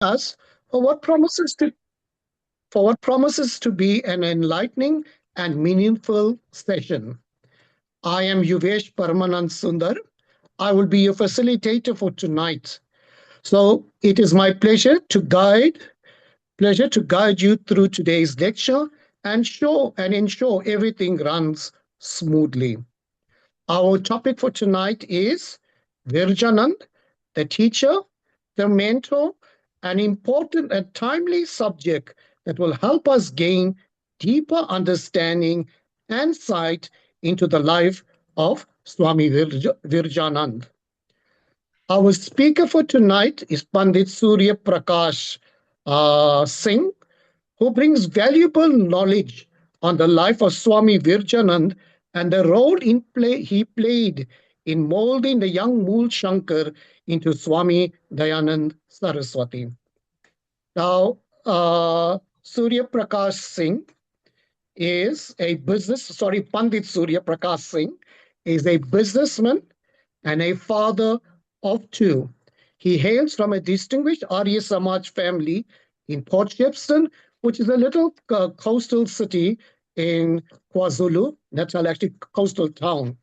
us for what promises to for what promises to be an enlightening and meaningful session. I am Yuvesh Paramanand Sundar. I will be your facilitator for tonight. So it is my pleasure to guide you through today's lecture and ensure everything runs smoothly. Our topic for tonight is Virjanand, the teacher, the mentor, an important and timely subject that will help us gain deeper understanding and sight into the life of Swami Virjanand. Our speaker for tonight is Pandit Suriyaprakash Singh, who brings valuable knowledge on the life of Swami Virjanand and the role he played in molding the young Mool Shankar into Swami Dayanand Saraswati. Now, Surya Prakash Singh Pandit Surya Prakash Singh is a businessman and a father of two. He hails from a distinguished Arya Samaj family in Port Shepstone, which is a little coastal city in KwaZulu, Natal, actually coastal town.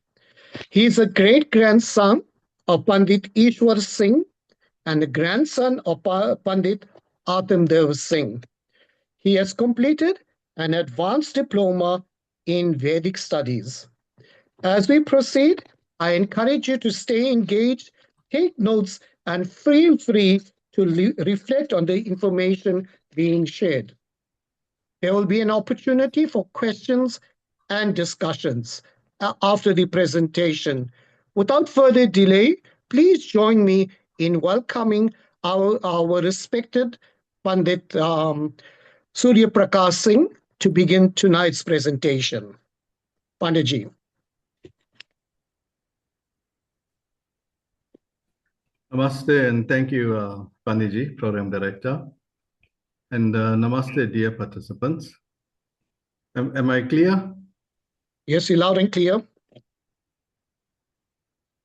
He is a great grandson of Pandit Ishwar Singh and the grandson of Pandit Athmadev Singh. He has completed an advanced diploma in Vedic Studies. As we proceed, I encourage you to stay engaged, take notes, and feel free to reflect on the information being shared. There will be an opportunity for questions and discussions after the presentation. Without further delay, please join me in welcoming our respected Pandit Surya Prakash Singh to begin tonight's presentation. Panditji. Namaste and thank you, Panditji, Program Director. And namaste, dear participants. Am I clear? Yes, you're loud and clear.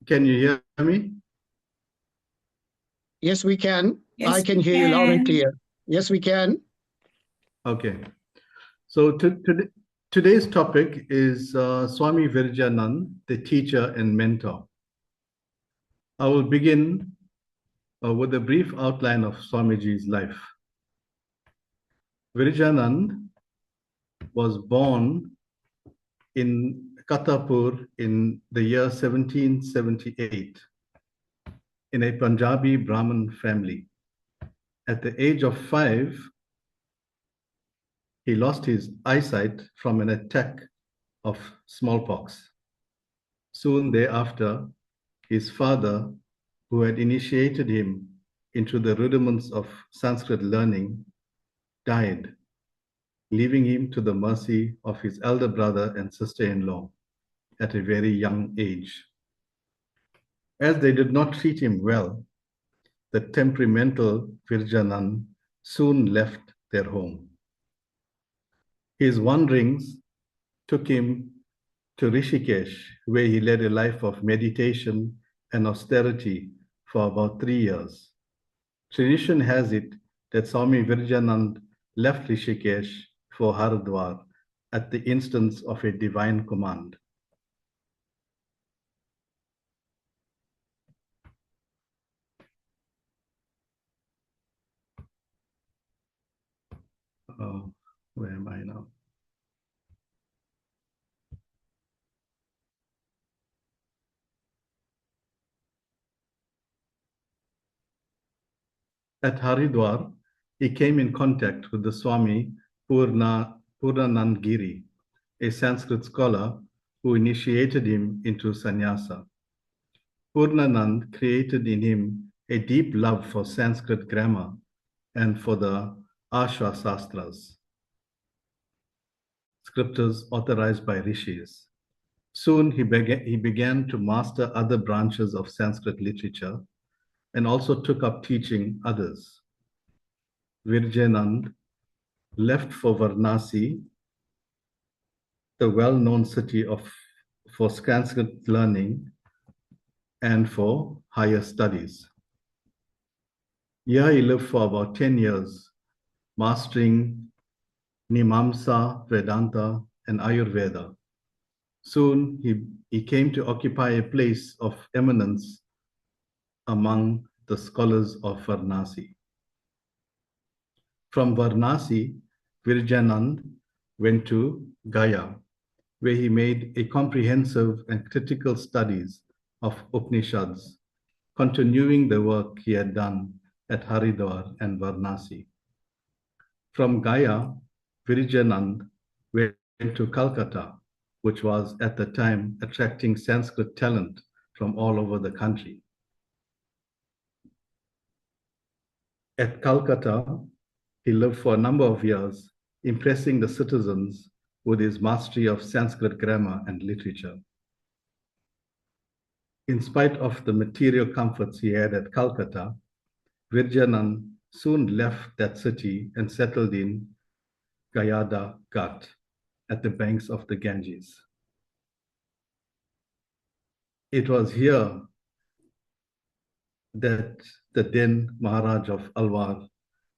Can you hear me? Yes, we can. Yes, I can hear you loud and clear. Yes, we can. Okay. So today's topic is Swami Virjanand, the teacher and mentor. I will begin with a brief outline of Swamiji's life. Virjanand was born in Katapur in the year 1778 in a Punjabi Brahmin family. At the age of 5, he lost his eyesight from an attack of smallpox. Soon thereafter, his father, who had initiated him into the rudiments of Sanskrit learning, died, leaving him to the mercy of his elder brother and sister-in-law at a very young age. As they did not treat him well, the temperamental Virjanand soon left their home. His wanderings took him to Rishikesh, where he led a life of meditation and austerity for about 3 years. Tradition has it that Swami Virjanand left Rishikesh for Haridwar at the instance of a divine command. Where am I now? At Haridwar, he came in contact with the Swami Puranand Giri, a Sanskrit scholar who initiated him into sannyasa. Purnanand created in him a deep love for Sanskrit grammar and for the Ashva Sastras, scriptures authorized by rishis. Soon he began to master other branches of Sanskrit literature and also took up teaching others. Virjanand left for Varanasi, the well-known city for Sanskrit learning and for higher studies. Here he lived for about 10 years, mastering Mimamsa, Vedanta, and Ayurveda. Soon he came to occupy a place of eminence among the scholars of Varanasi. From Varanasi, Virjanand went to Gaya, where he made a comprehensive and critical studies of Upanishads, continuing the work he had done at Haridwar and Varanasi. From Gaya, Virjanand went to Calcutta, which was at the time attracting Sanskrit talent from all over the country. At Calcutta, he lived for a number of years, impressing the citizens with his mastery of Sanskrit grammar and literature. In spite of the material comforts he had at Calcutta, Virjanand soon left that city and settled in Gayada Ghat at the banks of the Ganges. It was here that the then Maharaj of Alwar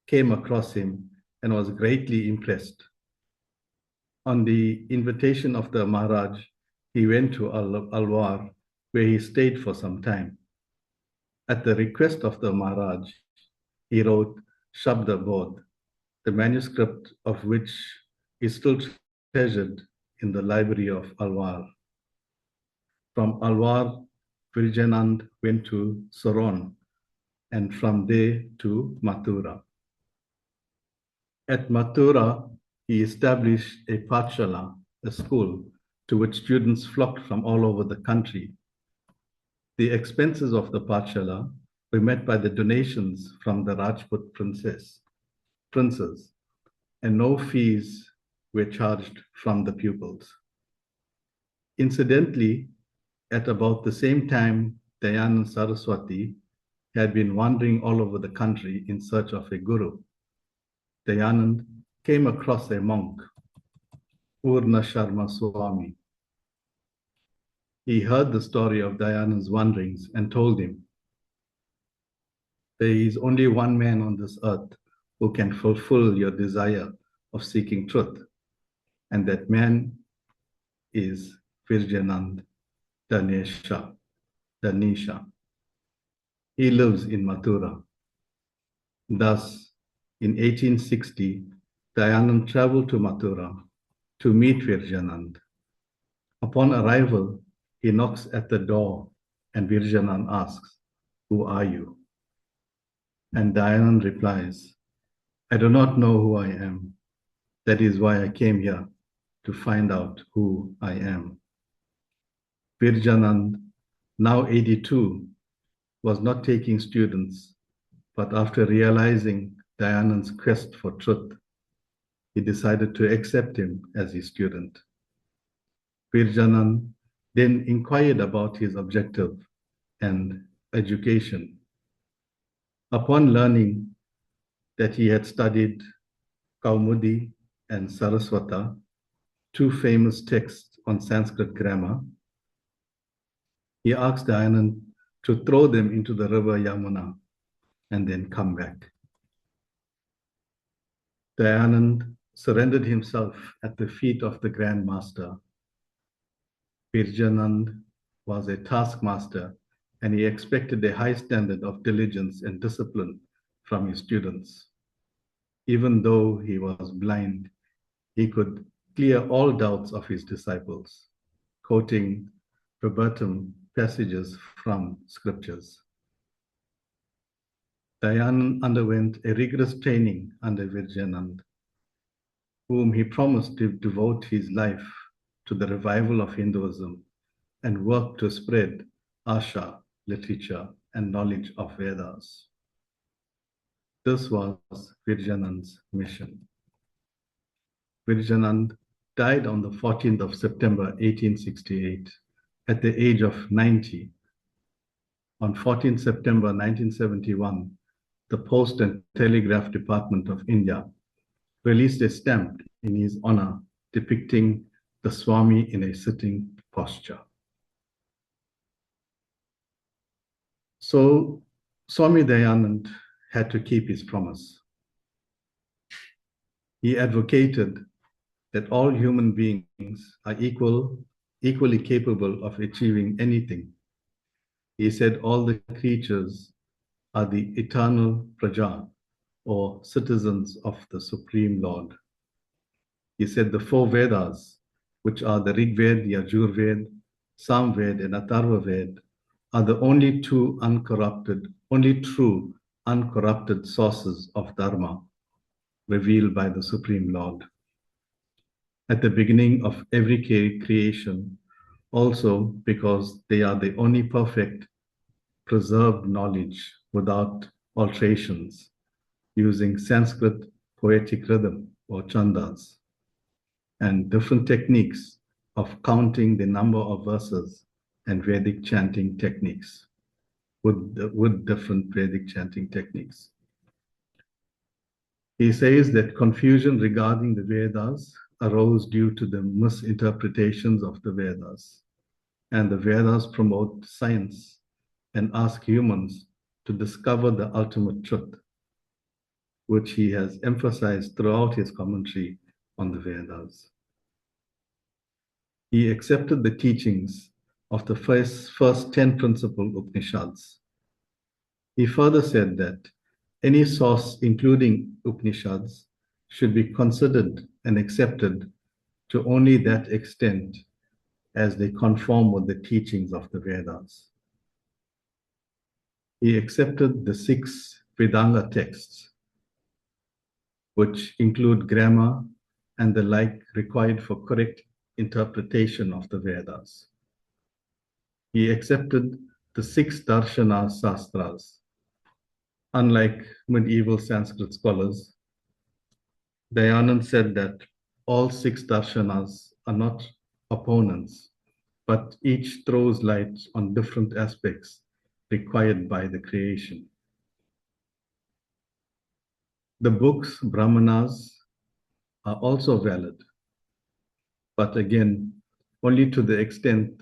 came across him and was greatly impressed. On the invitation of the Maharaj, he went to Alwar, where he stayed for some time. At the request of the Maharaj, he wrote Shabda Bodh, the manuscript of which is still treasured in the library of Alwar. From Alwar, Virjanand went to Soron, and from there to Mathura. At Mathura, he established a Pathshala, a school, to which students flocked from all over the country. The expenses of the Pathshala were met by the donations from the Rajput princes, and no fees were charged from the pupils. Incidentally, at about the same time, Dayanand Saraswati had been wandering all over the country in search of a guru. Dayanand came across a monk, Purna Sharma Swami. He heard the story of Dayanand's wanderings and told him, there is only one man on this earth who can fulfill your desire of seeking truth, and that man is Virjanand Danesha. He lives in Mathura. Thus, in 1860, Dayanand traveled to Mathura to meet Virjanand. Upon arrival, he knocks at the door and Virjanand asks, "Who are you?" And Dayanand replies, "I do not know who I am. That is why I came here, to find out who I am." Virjanand, now 82, was not taking students, but after realizing Dayanand's quest for truth, he decided to accept him as his student. Virjanand then inquired about his objective and education. Upon learning that he had studied Kaumudi and Saraswata, two famous texts on Sanskrit grammar, he asked Dayanand to throw them into the river Yamuna and then come back. Dayanand surrendered himself at the feet of the Grand Master. Virjanand was a taskmaster, and he expected a high standard of diligence and discipline from his students. Even though he was blind, he could clear all doubts of his disciples, quoting verbatim passages from scriptures. Dayanand underwent a rigorous training under Virjanand, whom he promised to devote his life to the revival of Hinduism and work to spread Asha, literature, and knowledge of Vedas. This was Virjanand's mission. Virjanand died on the 14th of September 1868 at the age of 90. On 14 September 1971, the Post and Telegraph Department of India released a stamp in his honor depicting the Swami in a sitting posture. So Swami Dayanand had to keep his promise. He advocated that all human beings are equally capable of achieving anything. He said all the creatures are the eternal praja, or citizens of the Supreme Lord. He said the four Vedas, which are the Rig Veda, the Yajur Veda, Samved, and Atharva Veda, are the only true uncorrupted sources of Dharma revealed by the Supreme Lord. At the beginning of every creation, also because they are the only perfect preserved knowledge without alterations, using Sanskrit poetic rhythm or chandas, and different techniques of counting the number of verses and Vedic chanting techniques with different Vedic chanting techniques. He says that confusion regarding the Vedas arose due to the misinterpretations of the Vedas, and the Vedas promote science and ask humans to discover the ultimate truth, which he has emphasized throughout his commentary on the Vedas. He accepted the teachings of the first 10 principal Upanishads. He further said that any source, including Upanishads, should be considered and accepted to only that extent as they conform with the teachings of the Vedas. He accepted the 6 Vedanga texts, which include grammar and the like required for correct interpretation of the Vedas. He accepted the 6 Darshana Sastras. Unlike medieval Sanskrit scholars, Dayanand said that all 6 darshanas are not opponents, but each throws light on different aspects required by the creation. The books, Brahmanas, are also valid, but again, only to the extent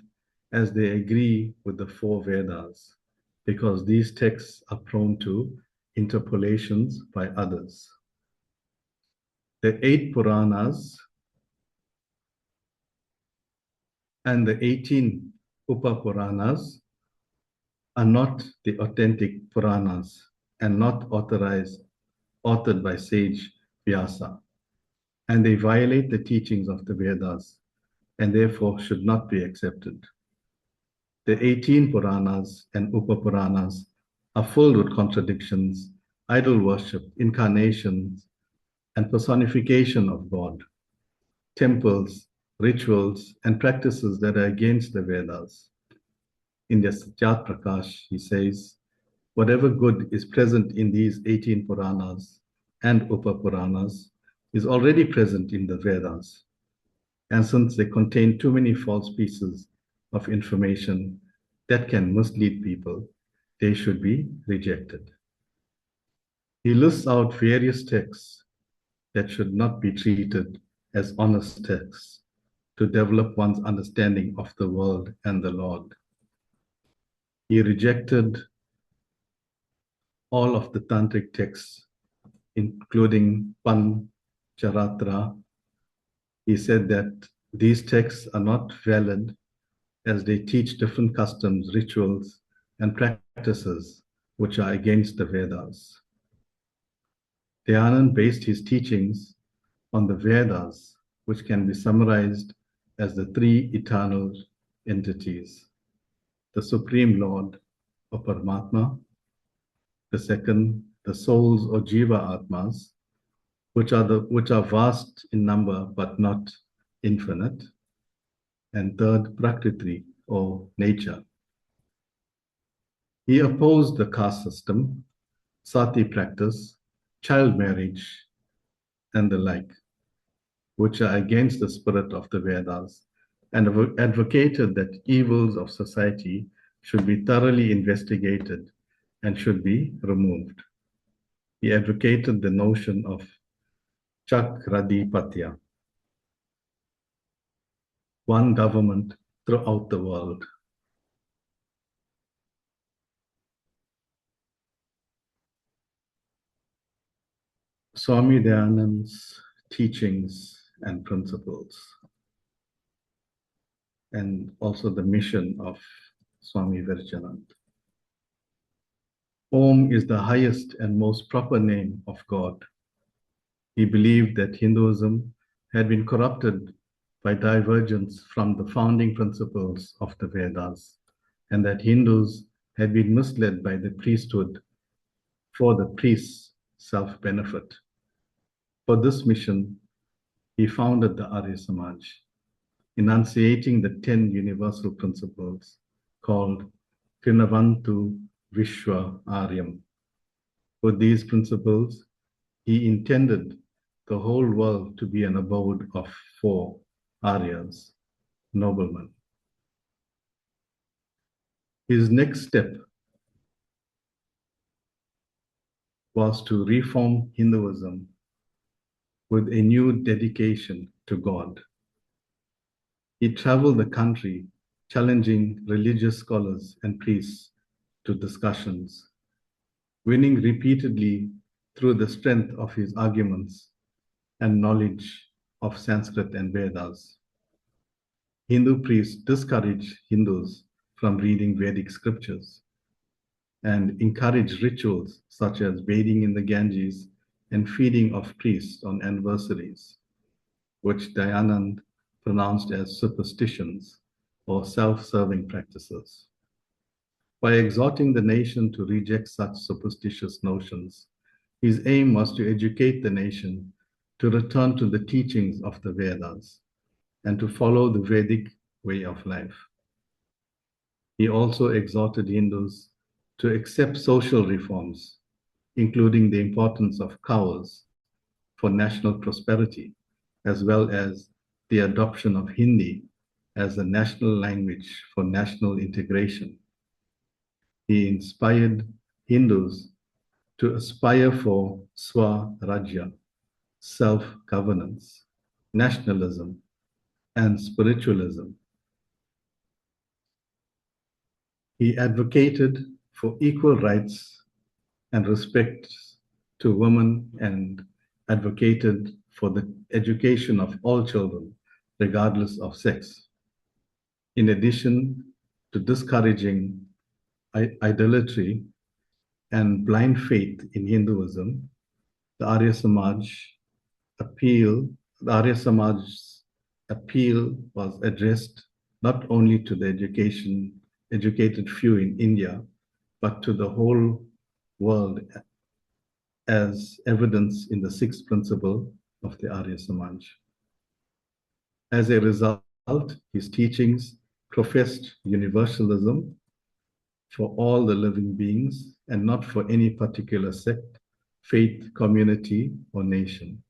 as they agree with the 4 Vedas, because these texts are prone to interpolations by others. The 8 Puranas and the 18 Upapuranas are not the authentic Puranas and not authored by sage Vyasa, and they violate the teachings of the Vedas and therefore should not be accepted. The 18 Puranas and Upapuranas are filled with contradictions, idol worship, incarnations, and personification of God, temples, rituals, and practices that are against the Vedas. In the Satyat Prakash, he says, whatever good is present in these 18 Puranas and Upapuranas is already present in the Vedas. And since they contain too many false pieces of information that can mislead people, they should be rejected. He lists out various texts that should not be treated as honest texts to develop one's understanding of the world and the Lord. He rejected all of the tantric texts, including Pancharatra. He said that these texts are not valid as they teach different customs, rituals, and practices which are against the Vedas. Dayanand based his teachings on the Vedas, which can be summarized as the 3 eternal entities: the Supreme Lord, or Paramatma; the second, the souls or Jiva Atmas, which are vast in number but not infinite; and third, Prakriti, or nature. He opposed the caste system, sati practice, child marriage, and the like, which are against the spirit of the Vedas, and advocated that evils of society should be thoroughly investigated and should be removed. He advocated the notion of Chakradipatya, one government throughout the world. Swami Dayanand's teachings and principles, and also the mission of Swami Virjanand. Om is the highest and most proper name of God. He believed that Hinduism had been corrupted by divergence from the founding principles of the Vedas, and that Hindus had been misled by the priesthood for the priest's self-benefit. For this mission, he founded the Arya Samaj, enunciating the 10 universal principles called Trinavantu Vishwa Aryam. With these principles, he intended the whole world to be an abode of 4 Aryas, noblemen. His next step was to reform Hinduism with a new dedication to God. He traveled the country challenging religious scholars and priests to discussions, winning repeatedly through the strength of his arguments and knowledge of Sanskrit and Vedas. Hindu priests discouraged Hindus from reading Vedic scriptures and encouraged rituals such as bathing in the Ganges and feeding of priests on anniversaries, which Dayanand pronounced as superstitions or self-serving practices. By exhorting the nation to reject such superstitious notions, his aim was to educate the nation to return to the teachings of the Vedas and to follow the Vedic way of life. He also exhorted Hindus to accept social reforms, including the importance of cows for national prosperity, as well as the adoption of Hindi as a national language for national integration. He inspired Hindus to aspire for Swarajya, self-governance, nationalism, and spiritualism. He advocated for equal rights and respect to women and advocated for the education of all children, regardless of sex. In addition to discouraging idolatry and blind faith in Hinduism, the Arya Samaj's appeal was addressed not only to the educated few in India, but to the whole world, as evidenced in the 6th principle of the Arya Samaj. As a result, his teachings professed universalism for all the living beings and not for any particular sect, faith, community, or nation.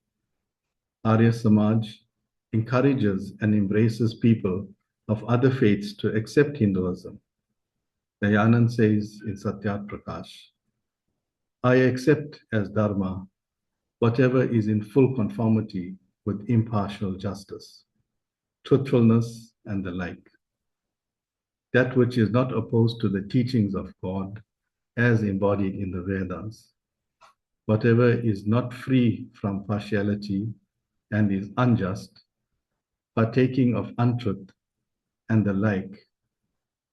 Arya Samaj encourages and embraces people of other faiths to accept Hinduism. Dayanand says in Satyat Prakash, I accept as Dharma whatever is in full conformity with impartial justice, truthfulness, and the like. That which is not opposed to the teachings of God as embodied in the Vedas, whatever is not free from partiality and is unjust, partaking of untruth and the like,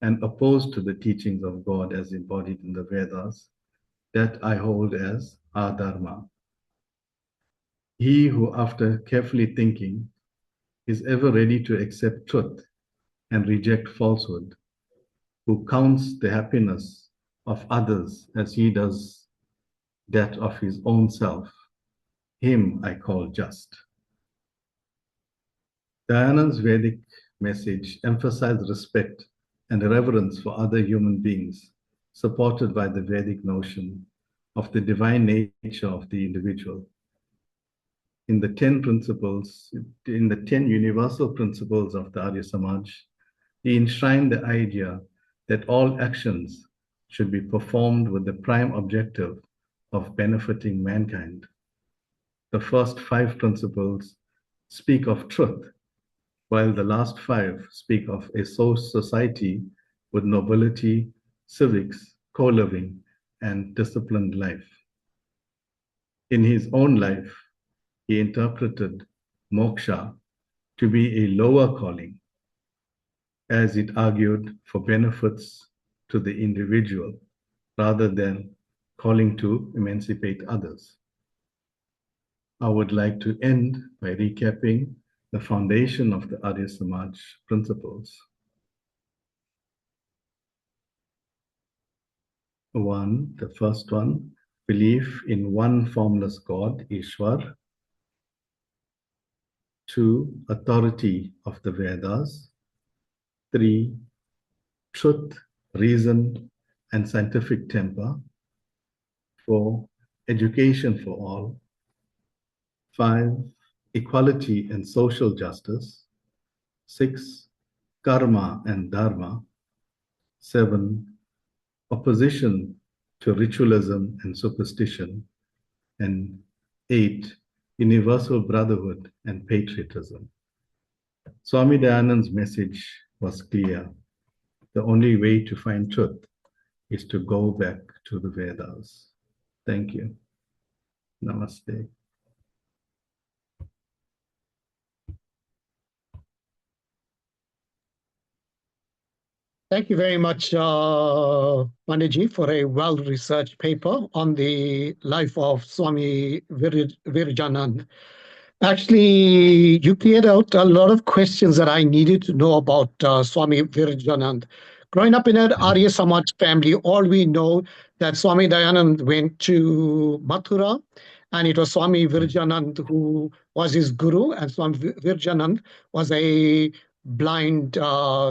and opposed to the teachings of God as embodied in the Vedas, that I hold as adharma. He who, after carefully thinking, is ever ready to accept truth and reject falsehood, who counts the happiness of others as he does that of his own self, him I call just. Dayanand's Vedic message emphasized respect and reverence for other human beings, supported by the Vedic notion of the divine nature of the individual. In the 10 universal principles of the Arya Samaj, he enshrined the idea that all actions should be performed with the prime objective of benefiting mankind. The first 5 principles speak of truth, while the last 5 speak of a society with nobility, civics, co-living, and disciplined life. In his own life, he interpreted moksha to be a lower calling, as it argued for benefits to the individual rather than calling to emancipate others. I would like to end by recapping the foundation of the Arya Samaj principles. The first one, belief in one formless God, Ishwar. 2, authority of the Vedas. 3, truth, reason, and scientific temper. 4, education for all. 5, equality and social justice. 6, karma and dharma. 7, opposition to ritualism and superstition. And 8, universal brotherhood and patriotism. Swami Dayanand's message was clear. The only way to find truth is to go back to the Vedas. Thank you. Namaste. Thank you very much, Panditji, for a well-researched paper on the life of Swami Virjanand. Actually, you cleared out a lot of questions that I needed to know about Swami Virjanand. Growing up in an Arya Samaj family, all we know that Swami Dayanand went to Mathura, and it was Swami Virjanand who was his guru, and Swami Virjanand was a blind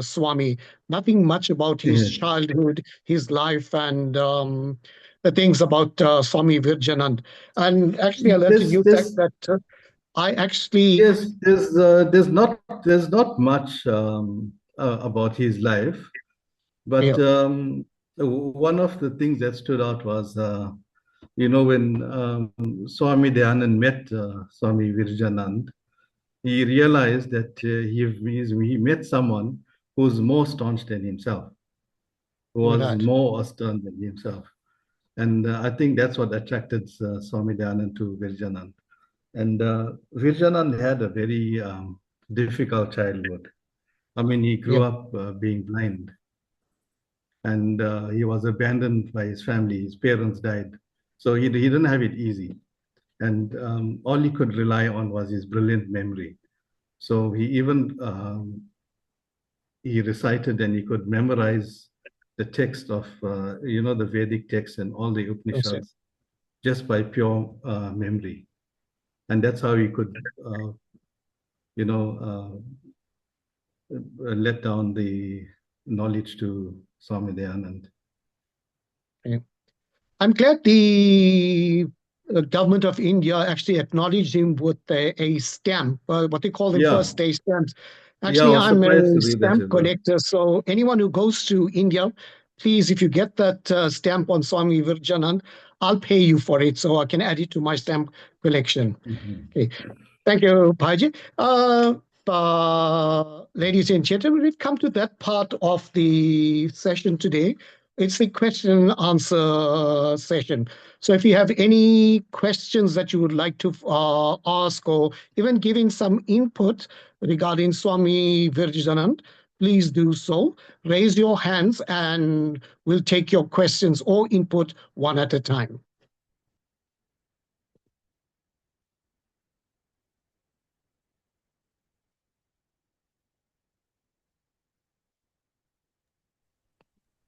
Swami. Nothing much about his childhood, his life, and the things about Swami Virjanand. And actually, I learned a new fact that I actually yes, there's not much about his life, but one of the things that stood out was when Swami Dayanand met Swami Virjanand, he realized that he met someone who's more staunch than himself, who was more stern than himself. And I think that's what attracted Swami Dayanand to Virjanand. And Virjanand had a very difficult childhood. I mean, he grew up being blind, and he was abandoned by his family. His parents died. So he didn't have it easy. And all he could rely on was his brilliant memory. So he even he recited and he could memorize the text of the Vedic text and all the Upanishads just by pure memory, and that's how he could let down the knowledge to Swami Dayanand. I'm glad the government of India actually acknowledged him with a stamp, what they call them first day stamps. Actually, I'm a stamp collector, so anyone who goes to India, please, if you get that stamp on Swami Virjanand, I'll pay you for it so I can add it to my stamp collection. Okay. Thank you, Bhaji. Ladies and gentlemen, we've come to that part of the session today. It's the question and answer session. So if you have any questions that you would like to ask, or even giving some input regarding Swami Virjanand, please do so. Raise your hands and we'll take your questions or input one at a time.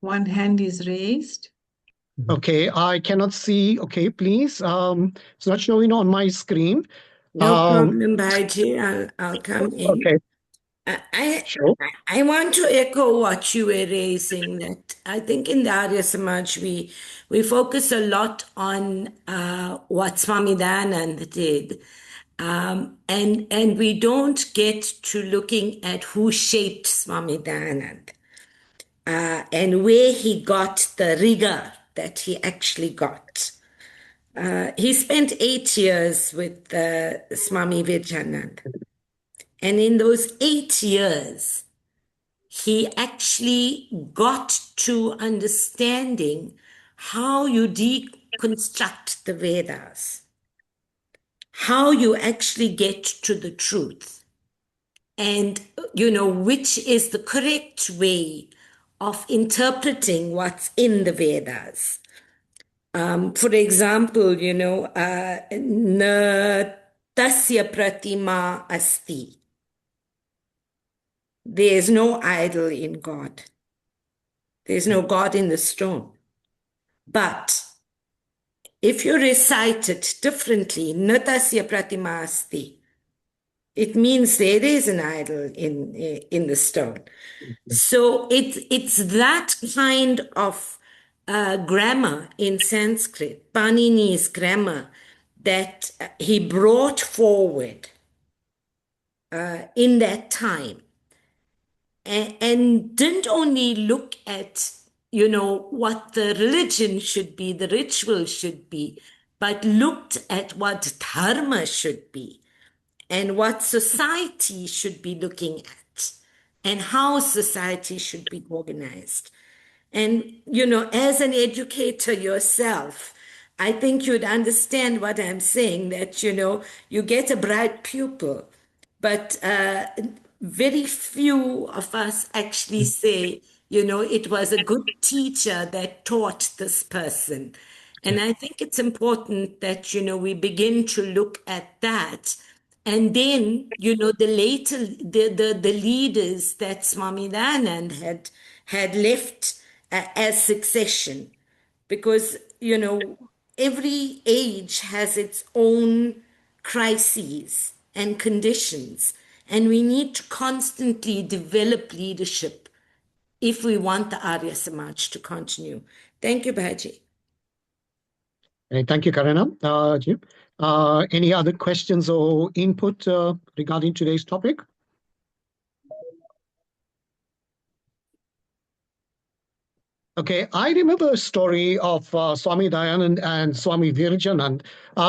One hand is raised. Okay, I cannot see. Okay, please. It's not showing on my screen. No problem, Bhaji. I'll come in. Okay. I want to echo what you were raising, that I think in the Arya Samaj we focus a lot on what Swami Dayanand did. And we don't get to looking at who shaped Swami Dayanand and where he got the rigor that he actually got. He spent 8 years with Swami Virjanand. And in those 8 years, he actually got to understanding how you deconstruct the Vedas. how you actually get to the truth, and which is the correct way of interpreting what's in the Vedas. For example, na tasya pratima asti. There's no idol in God. There's no God in the stone. But if you recite it differently, na tasya pratima asti, it means there is an idol in the stone. So it's that kind of grammar in Sanskrit, Panini's grammar, that he brought forward in that time, and didn't only look at what the religion should be, the ritual should be, but looked at what dharma should be and what society should be looking at and how society should be organized. And, as an educator yourself, I think you'd understand what I'm saying, that, you get a bright pupil, but very few of us actually say, it was a good teacher that taught this person. And I think it's important that, we begin to look at that. And then, the leaders that Swami Dayanand had left as succession, because every age has its own crises and conditions, and we need to constantly develop leadership if we want the Arya Samaj to continue. Thank you, Bhaji. Thank you, Karina. Jim, any other questions or input regarding today's topic? Okay, I remember a story of Swami Dayanand and Swami Virjanand.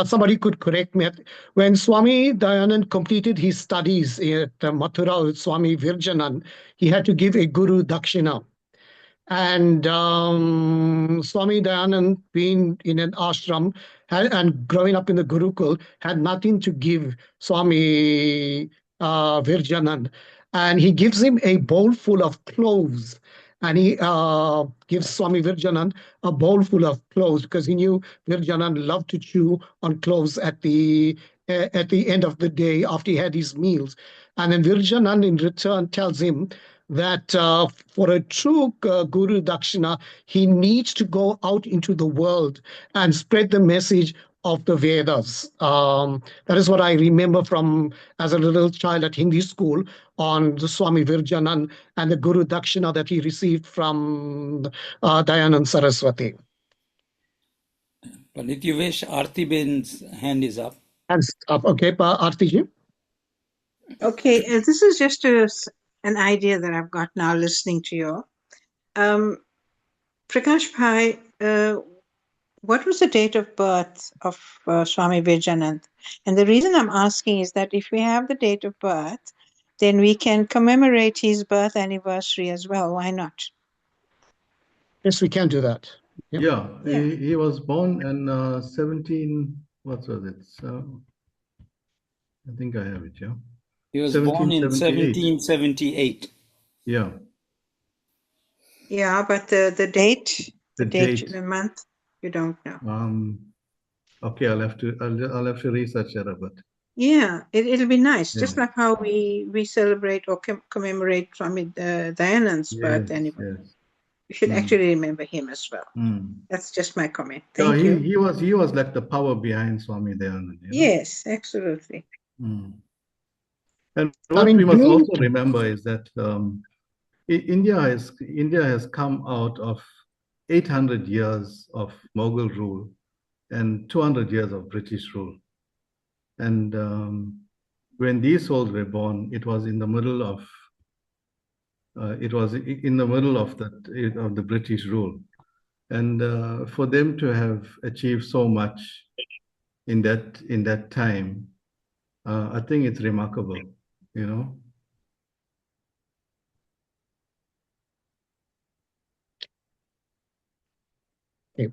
Somebody could correct me. When Swami Dayanand completed his studies at Mathura with Swami Virjanand, he had to give a guru dakshina. And Swami Dayanand, being in an ashram and growing up in the Gurukul, had nothing to give Swami Virjanand. And he gives him a bowl full of cloves. And he gives Swami Virjanand a bowl full of cloves because he knew Virjanand loved to chew on cloves at the end of the day after he had his meals. And then Virjanand in return tells him that for a true Guru Dakshina, he needs to go out into the world and spread the message of the Vedas. That is what I remember from as a little child at Hindi school on the Swami Virjanand and the Guru Dakshina that he received from Dayanand Saraswati. Pandit, you wish Aarti Ben's hand is up. Hands up. Okay, Aarti ji. Okay, this is just an idea that I've got now listening to you. Prakash Bhai, what was the date of birth of Swami Virjanand? And the reason I'm asking is that if we have the date of birth, then we can commemorate his birth anniversary as well. Why not? Yes, we can do that. Yep. Yeah, Yeah. he was born in 17, what was it? So, I think I have it, yeah. He was born in 1778. Yeah. Yeah, but the date, The date. the month, you don't know. Okay, I'll have to research that a bit. Yeah, it'll be nice. Yeah. Just like how we celebrate or commemorate Swami Dayanand's birth anniversary. Yes. We should actually remember him as well. That's just my comment. Thank you. He was like the power behind Swami Dayanand. Yes, absolutely. And what we must also remember is that India has come out of 800 years of Mughal rule and 200 years of British rule. And when these souls were born, it was in the middle of the British rule. And for them to have achieved so much in that time, I think it's remarkable, you know. Okay.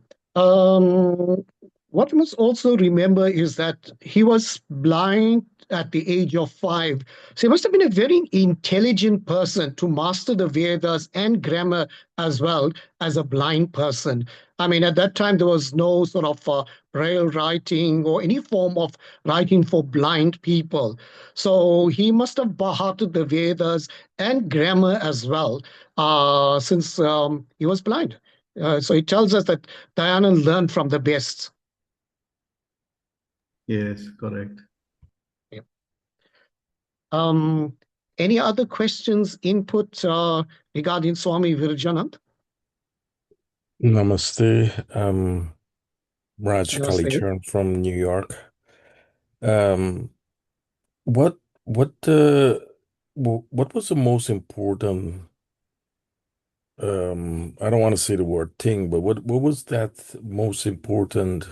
what we must also remember is that he was blind at the age of 5. So he must have been a very intelligent person to master the Vedas and grammar as well as a blind person. I mean, at that time, there was no sort of braille writing or any form of writing for blind people. So he must have bahated the Vedas and grammar as well, since he was blind. So it tells us that Dayanand learned from the best. Yes, correct. Yeah. Any other questions, input regarding Swami Virjanand? Namaste. Raj Namaste. Kalicharan from New York. What was the most important? I don't want to say the word thing, but what was that most important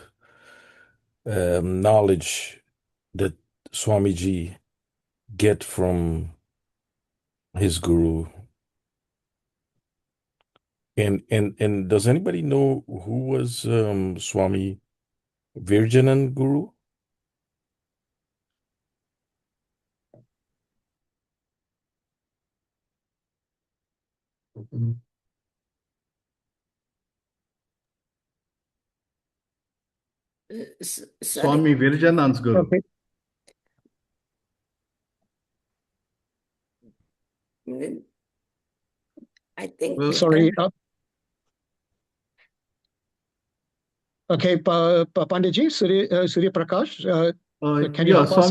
knowledge that Swamiji get from his guru? And does anybody know who was Swami Virjanand Guru? Swami Virjanand's guru. Okay. I think. Well, sorry. Okay, Panditji, Suriyaprakash, can you help us?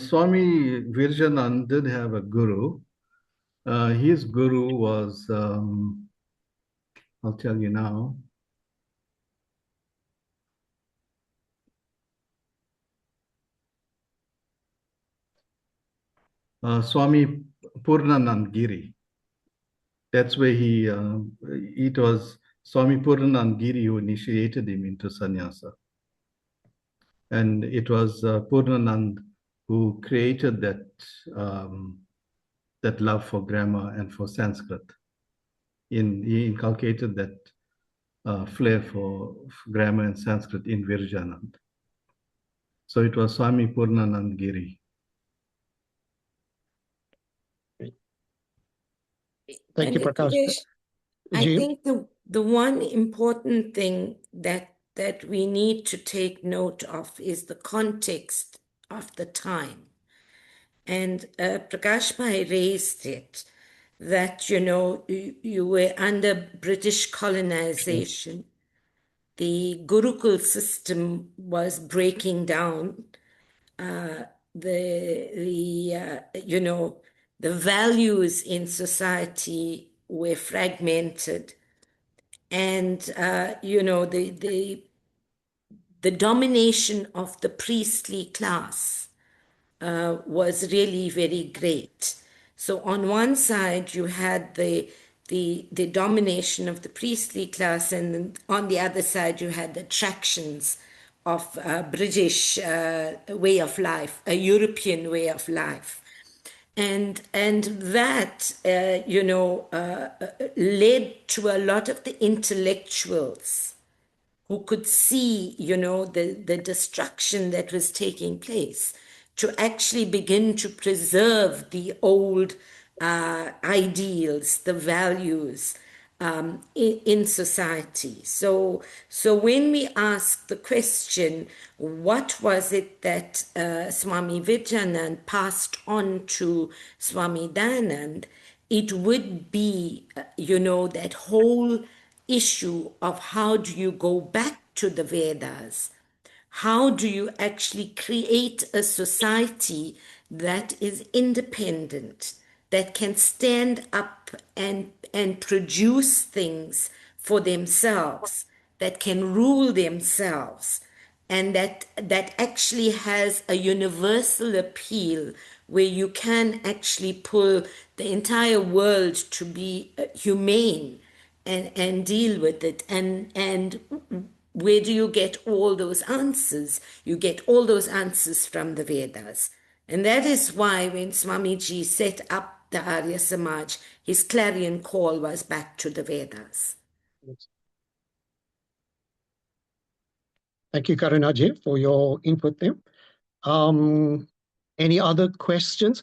Swami Virjanand did have a guru. His guru was, I'll tell you now. Swami Purnanand Giri. That's where it was Swami Purnanand Giri who initiated him into sannyasa. And it was Purnanand who created that love for grammar and for Sanskrit. He inculcated that flair for grammar and Sanskrit in Virjanand. So it was Swami Purnanand Giri. Thank you, Prakash. I think the one important thing that we need to take note of is the context of the time. And Prakash Bhai raised it, that, you were under British colonization. The Gurukul system was breaking down. The values in society were fragmented, and the domination of the priestly class was really very great. So on one side you had the domination of the priestly class, and on the other side you had the attractions of British way of life, a European way of life. And that, led to a lot of the intellectuals who could see, the destruction that was taking place, to actually begin to preserve the old ideals, the values in society. So when we ask the question, what was it that Swami Virjanand passed on to Swami Dayanand, it would be, that whole issue of how do you go back to the Vedas? How do you actually create a society that is independent, that can stand up and produce things for themselves, that can rule themselves, and that actually has a universal appeal, where you can actually pull the entire world to be humane and deal with it. And where do you get all those answers? You get all those answers from the Vedas. And that is why when Swamiji set up the Arya Samaj, his clarion call was back to the Vedas. Thank you, Karunaji, for your input there. Any other questions?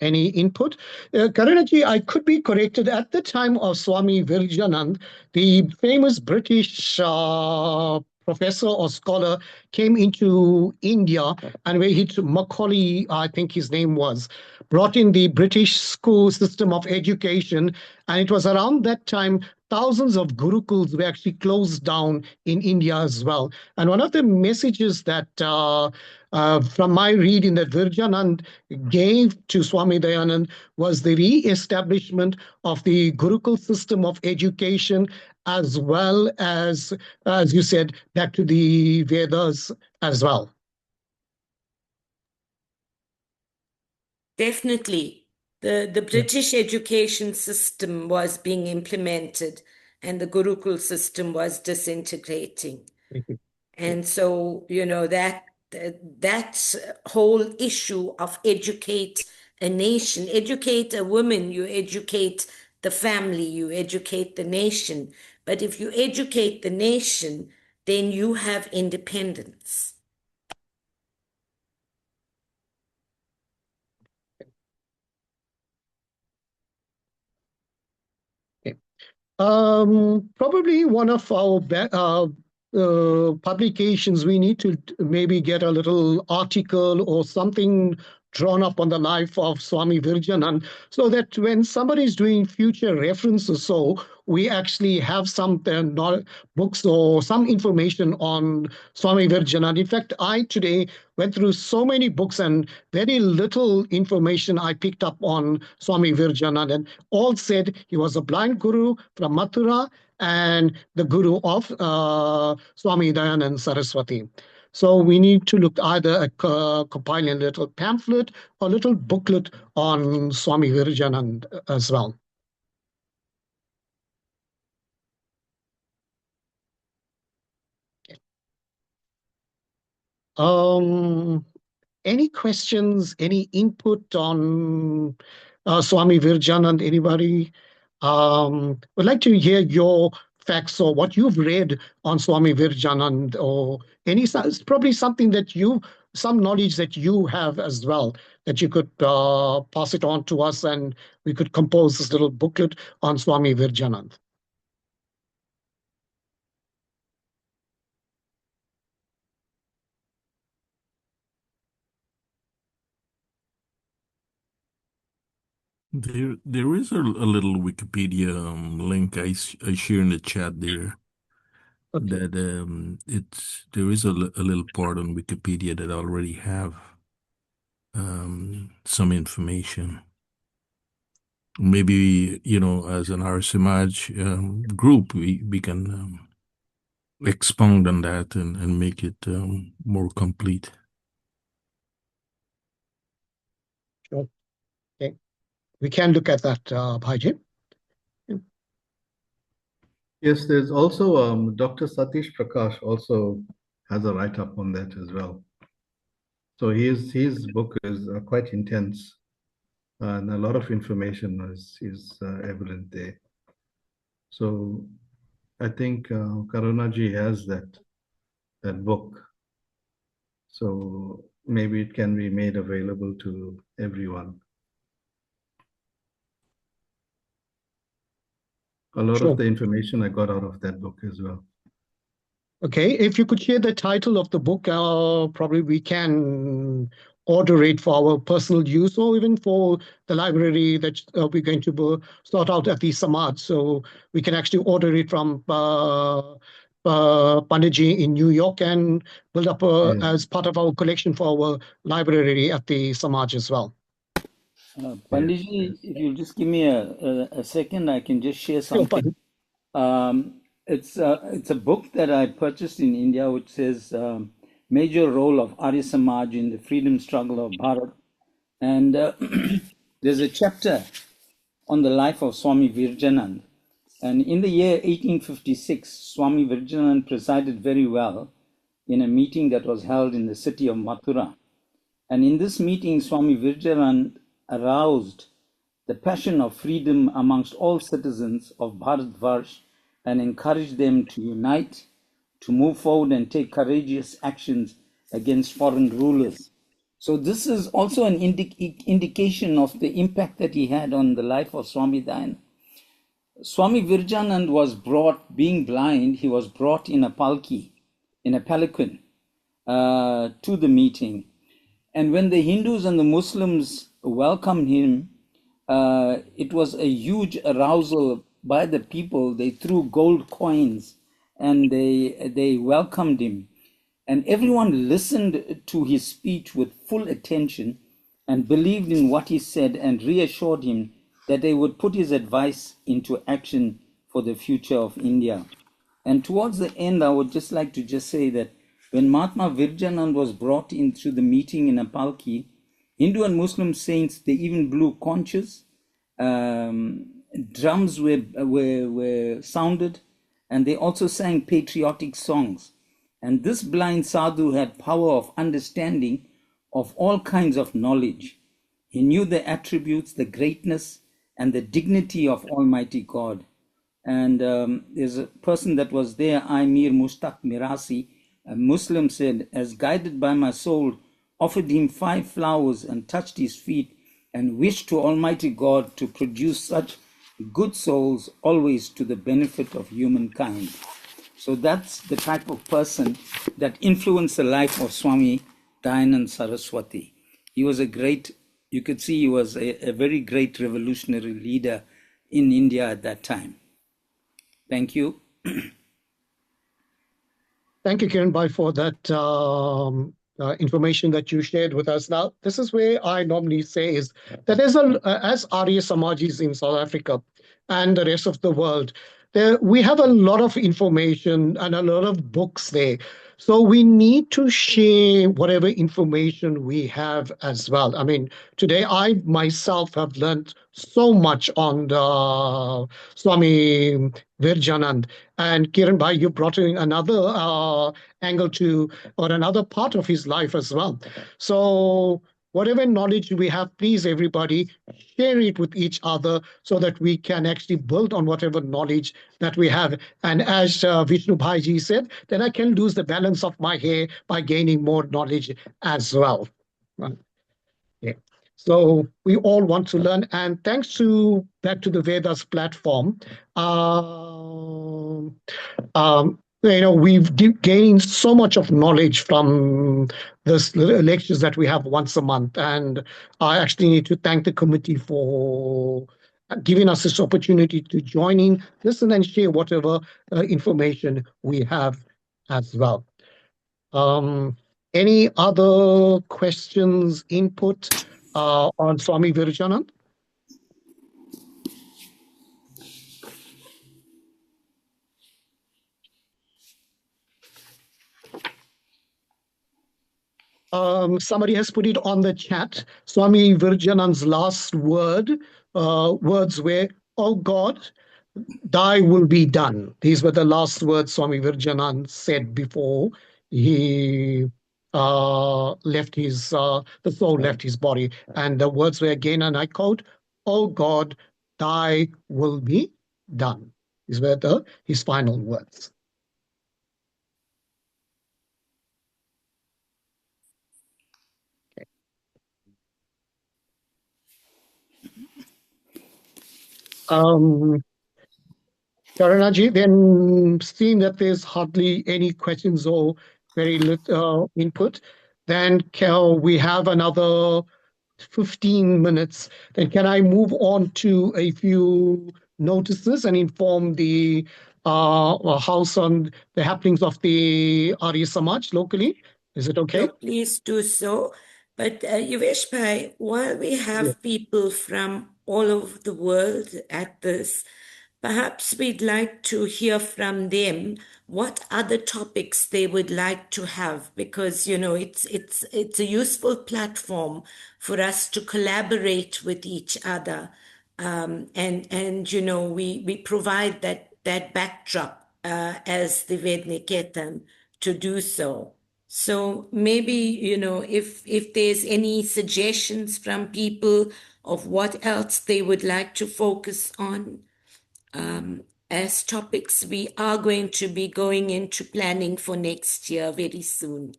Any input? Karunaji, I could be corrected. At the time of Swami Virjanand, the famous British professor or scholar came into India, and where he Macaulay, I think his name was, brought in the British school system of education. And it was around that time thousands of gurukuls were actually closed down in India as well. And one of the messages that from my reading that Virjanand gave to Swami Dayanand was the re-establishment of the Gurukul system of education, as well as you said, back to the Vedas as well. Definitely. The British education system was being implemented and the Gurukul system was disintegrating. And so, that whole issue of educate a nation, educate a woman, you educate the family, you educate the nation. But if you educate the nation, then you have independence. Probably one of our publications, we need to maybe get a little article or something drawn up on the life of Swami Virjanand, so that when somebody is doing future references, so we actually have some books or some information on Swami Virjanand. In fact, I today went through so many books and very little information I picked up on Swami Virjanand, and all said he was a blind guru from Mathura and the guru of Swami Dayanand Saraswati. So we need to look either at compiling a little pamphlet or a little booklet on Swami Virjanand as well. Any questions, any input on Swami Virjanand? Anybody? Would like to hear your facts or what you've read on Swami Virjanand, or probably something that some knowledge that you have as well, that you could pass it on to us, and we could compose this little booklet on Swami Virjanand. There is a little Wikipedia link I share in the chat there. Okay. That there is a little part on Wikipedia that already have some information. Maybe as an Arya Samaj group, we can expound on that and make it more complete. Sure. Okay. We can look at that, Bhaiji. Yes, there's also Dr. Satish Prakash also has a write-up on that as well. So his book is quite intense, and a lot of information is evident there. So I think Karunaji has that book. So maybe it can be made available to everyone. A lot of the information I got out of that book as well. Okay, if you could share the title of the book, probably we can order it for our personal use, or even for the library that we're going to sort out at the Samaj. So we can actually order it from Panditji in New York and build up as part of our collection for our library at the Samaj as well. Panditji, if you'll just give me a second, I can just share something. It's a book that I purchased in India, which says Major Role of Arya Samaj in the Freedom Struggle of Bharat. And there's a chapter on the life of Swami Virjanand. And in the year 1856, Swami Virjanand presided very well in a meeting that was held in the city of Mathura. And in this meeting, Swami Virjanand aroused the passion of freedom amongst all citizens of Bharatvarsh and encouraged them to unite, to move forward and take courageous actions against foreign rulers. So this is also an indication of the impact that he had on the life of Swami Dayananda. Swami Virjanand was brought, being blind, he was brought in a palki, in a palanquin, to the meeting. And when the Hindus and the Muslims welcomed him, it was a huge arousal by the people. They threw gold coins and they welcomed him. And everyone listened to his speech with full attention and believed in what he said and reassured him that they would put his advice into action for the future of India. And towards the end, I would just like to just say that when Mahatma Virjanand was brought into the meeting in a palki, Hindu and Muslim saints, they even blew conches, drums were sounded, and they also sang patriotic songs. And this blind sadhu had power of understanding of all kinds of knowledge. He knew the attributes, the greatness, and the dignity of Almighty God. And there's a person that was there, Amir Mustaq Mirasi, a Muslim, said, as guided by my soul, offered him 5 flowers and touched his feet and wished to Almighty God to produce such good souls always to the benefit of humankind. So that's the type of person that influenced the life of Swami Dayananda Saraswati. He was a great, you could see he was a very great revolutionary leader in India at that time. Thank you. Thank you, Kiran Bhai, for that information that you shared with us. Now, this is where I normally say is that as Arya Samajis in South Africa and the rest of the world, we have a lot of information and a lot of books there. So we need to share whatever information we have as well. I mean, today I myself have learned so much on the Swami Virjanand. And Kiran Bhai, you brought in another angle to, or another part of his life as well. So whatever knowledge we have, please, everybody, share it with each other so that we can actually build on whatever knowledge that we have. And as Vishnu Bhaiji said, then I can lose the balance of my hair by gaining more knowledge as well. Right. Yeah. So we all want to learn, and thanks to back to the Vedas platform, we've gained so much of knowledge from this lectures that we have once a month, and I actually need to thank the committee for giving us this opportunity to join in, listen, and share whatever information we have as well. Any other questions, input on Swami Virjanand? Somebody has put it on the chat. Swami Virjanand's last words were, "Oh God, thy will be done." These were the last words Swami Virjanand said before he left his, the soul left his body. And the words were again, and I quote, "Oh God, thy will be done." These were his final words. Karanaji, then seeing that there's hardly any questions or very little input, then we have another 15 minutes. Then can I move on to a few notices and inform the House on the happenings of the Arya Samaj locally? Is it okay? No, please do so. But Yogesh Bhai, while we have people from all over the world at this, perhaps we'd like to hear from them what other topics they would like to have, because it's a useful platform for us to collaborate with each other, and we provide that backdrop as the Vedniketan to do so. So maybe, if there's any suggestions from people of what else they would like to focus on, as topics we are going to be going into planning for next year very soon.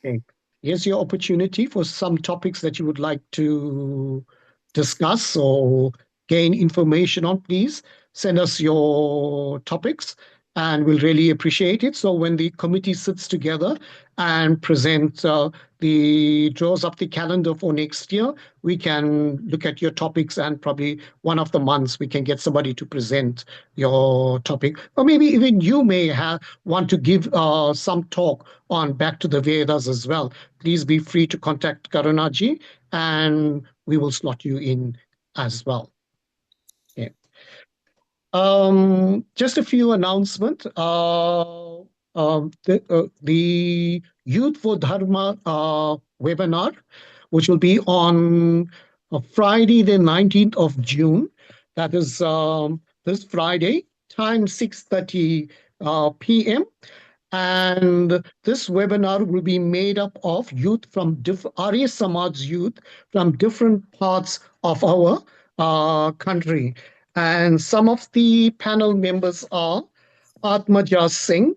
Okay. Here's your opportunity for some topics that you would like to discuss or gain information on. Please send us your topics and we'll really appreciate it. So when the committee sits together and present draws up the calendar for next year, we can look at your topics and probably one of the months we can get somebody to present your topic. Or maybe even you may want to give some talk on Back to the Vedas as well. Please be free to contact Karunaji and we will slot you in as well. Okay. Just a few announcements. The Youth for Dharma webinar, which will be on Friday, the 19th of June. That is this Friday, time 6:30 p.m. And this webinar will be made up of youth from Arya Samaj youth from different parts of our country. And some of the panel members are Athmadev Singh,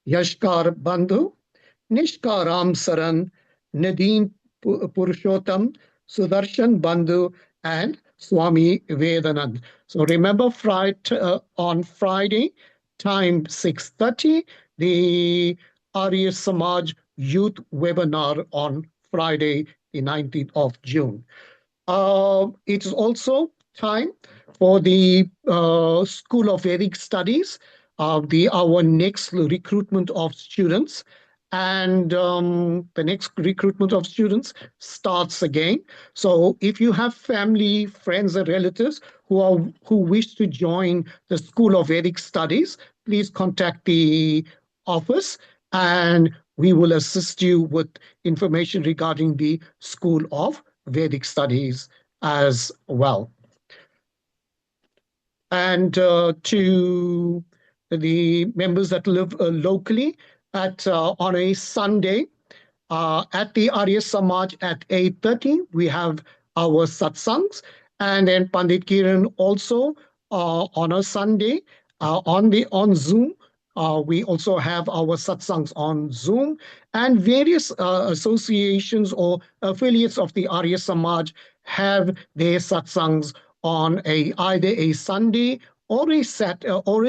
Yashkar Bandhu, Nishka Ram Saran, Nadine Purushottam, Sudarshan Bandhu, and Swami Vedanand. So remember, on Friday, time 6:30, the Arya Samaj Youth Webinar on Friday, the 19th of June. It is also time for the School of Vedic Studies, our next recruitment of students. And the next recruitment of students starts again. So if you have family, friends, or relatives who wish to join the School of Vedic Studies, please contact the office and we will assist you with information regarding the School of Vedic Studies as well. And to the members that live locally, on a Sunday at the Arya Samaj at 8:30, we have our satsangs. And then Pandit Kiran also on a Sunday on Zoom. We also have our satsangs on Zoom, and various associations or affiliates of the Arya Samaj have their satsangs on either a Sunday or a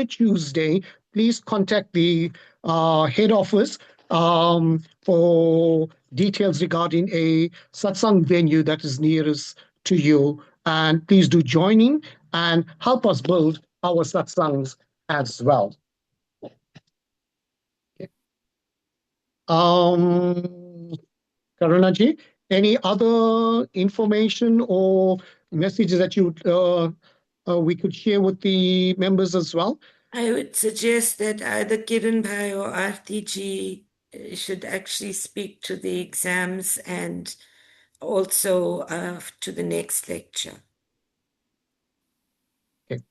Tuesday. Please contact the head office for details regarding a satsang venue that is nearest to you. And please do join in and help us build our satsangs as well. Okay. Karunaji, any other information or messages that we could share with the members as well? I would suggest that either Kiran Bhai or Aarti ji should actually speak to the exams and also to the next lecture. Okay.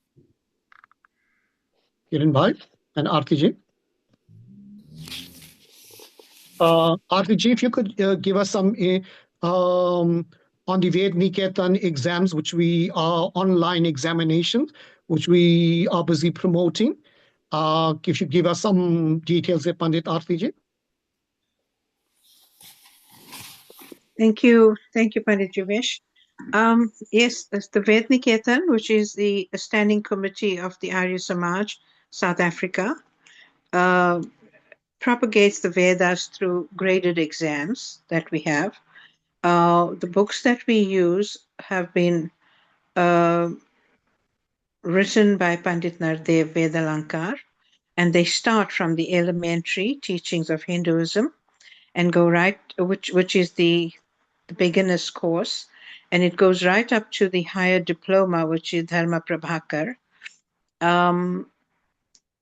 Kiran Bhai and Aarti ji. Aarti ji, if you could give us some on the Ved Niketan exams, which we are online examinations, which we are busy promoting. If you give us some details there, Pandit Aarti ji. Thank you, Pandit Juvesh. Yes, that's the Ved Niketan, which is the standing committee of the Arya Samaj, South Africa, propagates the Vedas through graded exams that we have. The books that we use have been written by Pandit Nardev Vedalankar, and they start from the elementary teachings of Hinduism and go right, which is the beginner's course, and it goes right up to the higher diploma, which is Dharma Prabhakar.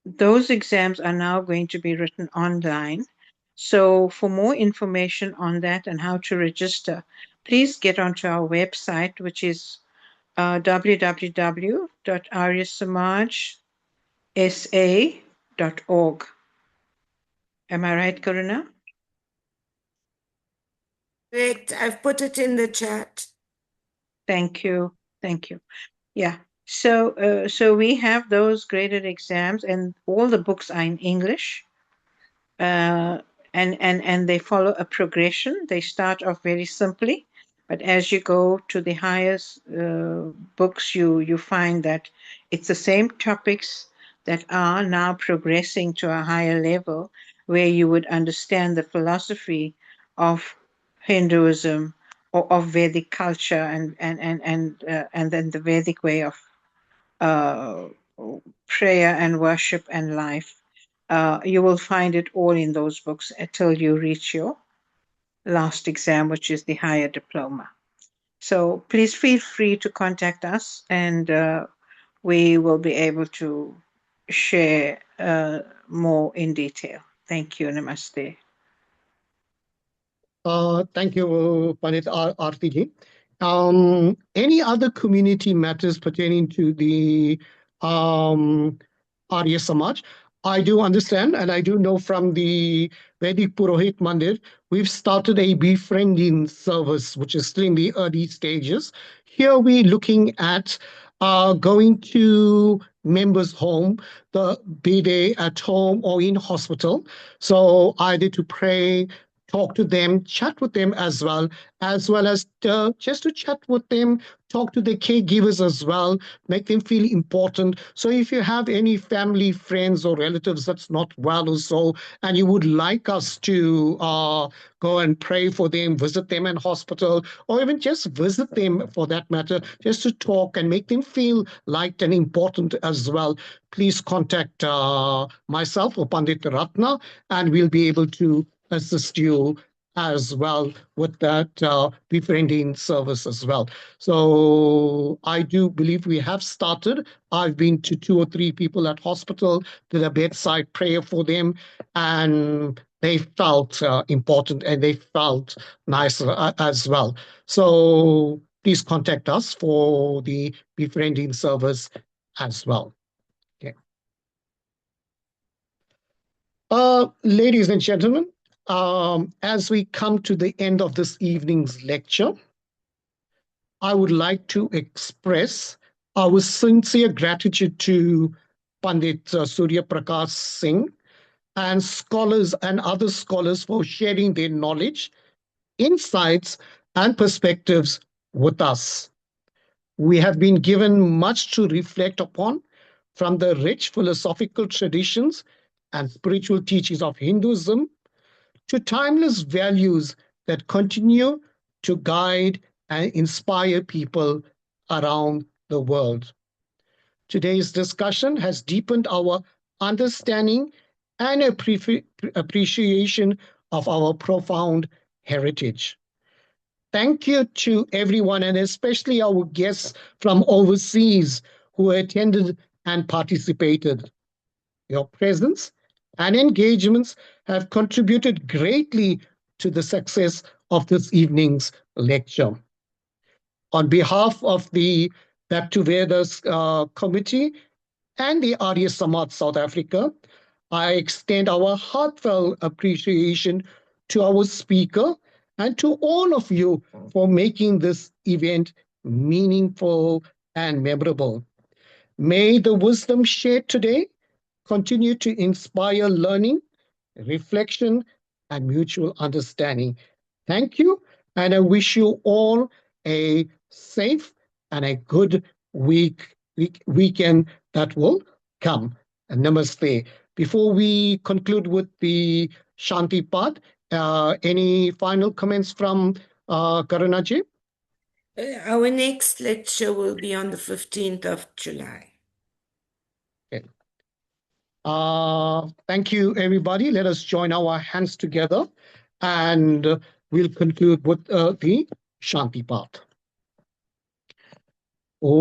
Those exams are now going to be written online. So for more information on that and how to register, please get onto our website, which is www.aryasamajsa.org. Am I right, Karuna? Correct. I've put it in the chat. Thank you. Thank you. Yeah. So, so we have those graded exams, and all the books are in English. And they follow a progression. They start off very simply, but as you go to the highest books, you find that it's the same topics that are now progressing to a higher level, where you would understand the philosophy of Hinduism or of Vedic culture, and then the Vedic way of uh, prayer and worship and life. You will find it all in those books until you reach your last exam, which is the higher diploma. So please feel free to contact us, and we will be able to share more in detail. Thank you. Namaste. Thank you, Pandit Arti. Any other community matters pertaining to the Arya Samaj? I do understand, and I do know from the Vedic Purohit Mandir, we've started a befriending service, which is still in the early stages. Here we're looking at going to members' home, be they at home or in hospital. So either to pray, talk to them, chat with them as well as just to chat with them, talk to the caregivers as well, make them feel important. So if you have any family, friends, or relatives that's not well or so, and you would like us to go and pray for them, visit them in hospital, or even just visit them for that matter, just to talk and make them feel liked and important as well, please contact myself or Pandit Ratna, and we'll be able to assist you as well with that befriending service as well. So I do believe we have started. I've been to 2 or 3 people at hospital, did a bedside prayer for them, and they felt important and they felt nice as well. So please contact us for the befriending service as well. Okay. Ladies and gentlemen, as we come to the end of this evening's lecture, I would like to express our sincere gratitude to Pandit Suriyaprakash Singh and scholars and other scholars for sharing their knowledge, insights, and perspectives with us. We have been given much to reflect upon from the rich philosophical traditions and spiritual teachings of Hinduism to timeless values that continue to guide and inspire people around the world. Today's discussion has deepened our understanding and appreciation of our profound heritage. Thank you to everyone, and especially our guests from overseas who attended and participated. Your presence and engagements have contributed greatly to the success of this evening's lecture. On behalf of the Back to Vedas Committee and the Arya Samaj South Africa, I extend our heartfelt appreciation to our speaker and to all of you for making this event meaningful and memorable. May the wisdom shared today continue to inspire learning, reflection, and mutual understanding. Thank you, and I wish you all a safe and a good weekend that will come. Namaste. Before we conclude with the Shanti part, any final comments from Karunaji? Our next lecture will be on the 15th of July. Okay. Thank you, everybody. Let us join our hands together, and we'll conclude with the Shanti part. Om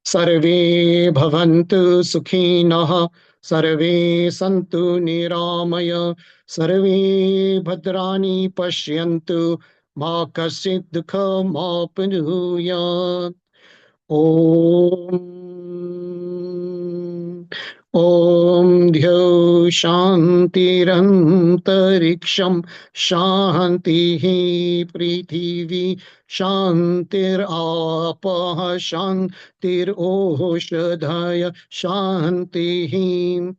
Sarve Bhavantu Sukhinah, Sarve Santu Niramaya, Sarve Bhadrani Pashyantu, Ma Kasit Dukha Ma Panuyat. Om Om Dhyo Shantirantariksam Shantihi Prithivi Shantir Apah Shantir Oshadhaya Shantihi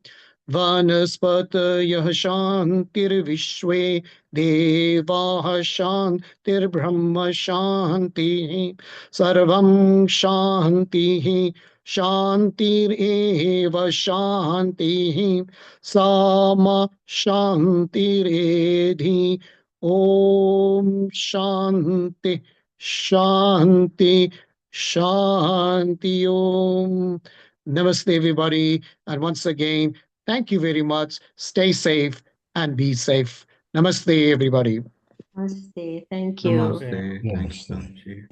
Vanaspatayah Shantir Vishwe Devah Shantir Brahma Shantihi Sarvam Shantihi Shantir-eva shantihi sama shantiredhi Om Shanti Shanti Shanti Om. Namaste, everybody. And once again, thank you very much. Stay safe and be safe. Namaste, everybody. Namaste. Thank you. Namaste. Thanks, Swamiji.